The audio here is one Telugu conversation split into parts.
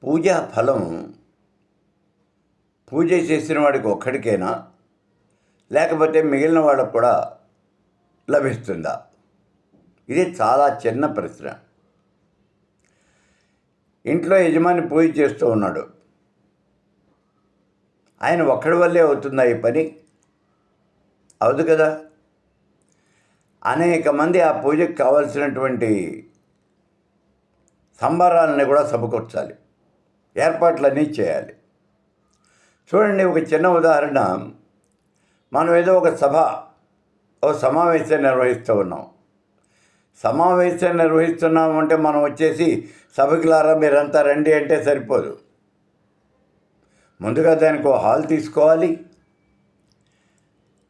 పూజా ఫలం పూజ చేసిన వాడికి ఒక్కడికైనా, లేకపోతే మిగిలిన వాళ్ళకు కూడా లభిస్తుందా? ఇది చాలా చిన్న ప్రశ్న. ఇంట్లో యజమాని పూజ చేస్తూ ఉన్నాడు. ఆయన ఒక్కడి వల్లే అవుతుందా ఈ పని? అవదు కదా. అనేక మంది ఆ పూజకు కావలసినటువంటి సంబరాలని కూడా సమకూర్చాలి, ఏర్పాట్లన్నీ చేయాలి. చూడండి, ఒక చిన్న ఉదాహరణ. మనం ఏదో ఒక సమావేశం నిర్వహిస్తూ ఉన్నాం. సమావేశం నిర్వహిస్తున్నాము అంటే మనం వచ్చేసి సభకులారా మీరంతా రండి అంటే సరిపోదు. ముందుగా దానికి ఒక హాల్ తీసుకోవాలి,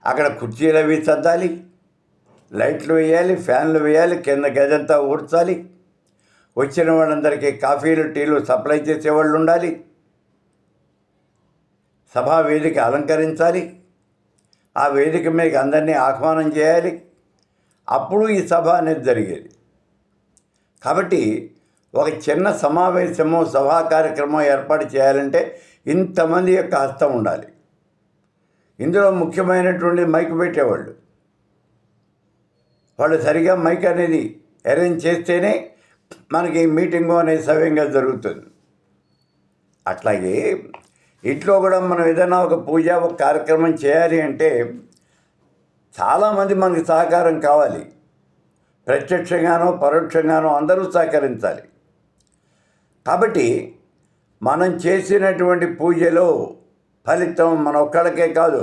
అక్కడ కుర్చీలు అవి సర్దాలి, లైట్లు వేయాలి, ఫ్యాన్లు వేయాలి, కింద గదంతా ఊడ్చాలి, వచ్చిన వాళ్ళందరికీ కాఫీలు టీలు సప్లై చేసేవాళ్ళు ఉండాలి, సభా వేదిక అలంకరించాలి, ఆ వేదిక మీద అందరినీ ఆహ్వానం చేయాలి. అప్పుడు ఈ సభ అనేది జరిగేది. కాబట్టి ఒక చిన్న సమావేశము, సభా కార్యక్రమం ఏర్పాటు చేయాలంటే ఇంతమంది యొక్క హస్తం ఉండాలి. ఇందులో ముఖ్యమైనటువంటి మైక్ పెట్టేవాళ్ళు. వాళ్ళు సరిగా మైక్ అనేది అరేంజ్ చేస్తేనే మనకి మీటింగు అనేది సవ్యంగా జరుగుతుంది. అట్లాగే ఇంట్లో కూడా మనం ఏదైనా ఒక పూజ, ఒక కార్యక్రమం చేయాలి అంటే చాలామంది మనకి సహకారం కావాలి. ప్రత్యక్షంగానో పరోక్షంగానో అందరూ సహకరించాలి. కాబట్టి మనం చేసినటువంటి పూజలో ఫలితం మన ఒక్కళ్ళకే కాదు,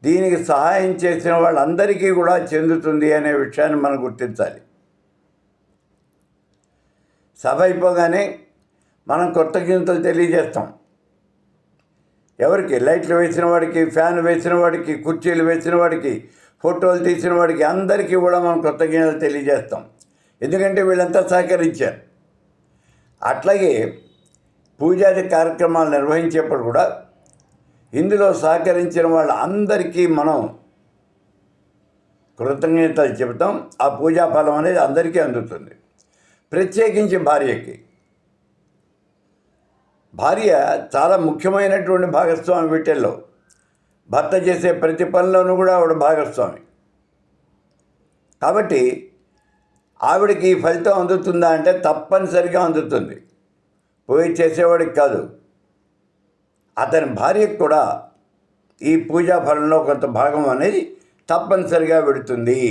దీనికి సహాయం చేసిన వాళ్ళందరికీ కూడా చెందుతుంది అనే విషయాన్ని మనం గుర్తించాలి. సభ అయిపోగానే మనం కృతజ్ఞతలు తెలియజేస్తాం. ఎవరికి? లైట్లు వేసిన వాడికి, ఫ్యాన్ వేసిన వాడికి, కుర్చీలు వేసిన వాడికి, ఫోటోలు తీసిన వాడికి, అందరికీ కూడా మనం కృతజ్ఞతలు తెలియజేస్తాం. ఎందుకంటే వీళ్ళంతా సహకరించారు. అట్లాగే పూజాది కార్యక్రమాలు నిర్వహించేప్పుడు కూడా ఇందులో సహకరించిన వాళ్ళందరికీ మనం కృతజ్ఞతలు చెబుతాం. ఆ పూజా ఫలం అనేది అందరికీ అందుతుంది. ప్రత్యేకించి భార్య చాలా ముఖ్యమైనటువంటి భాగస్వామి వీటిల్లో. భర్త చేసే ప్రతి పనిలోనూ కూడా ఆవిడ భాగస్వామి. కాబట్టి ఆవిడకి ఈ ఫలితం అందుతుందా అంటే తప్పనిసరిగా అందుతుంది. పూజ చేసేవాడికి కాదు, అతని భార్యకు కూడా ఈ పూజా ఫలంలో కొంత భాగం అనేది తప్పనిసరిగా పెడుతుంది.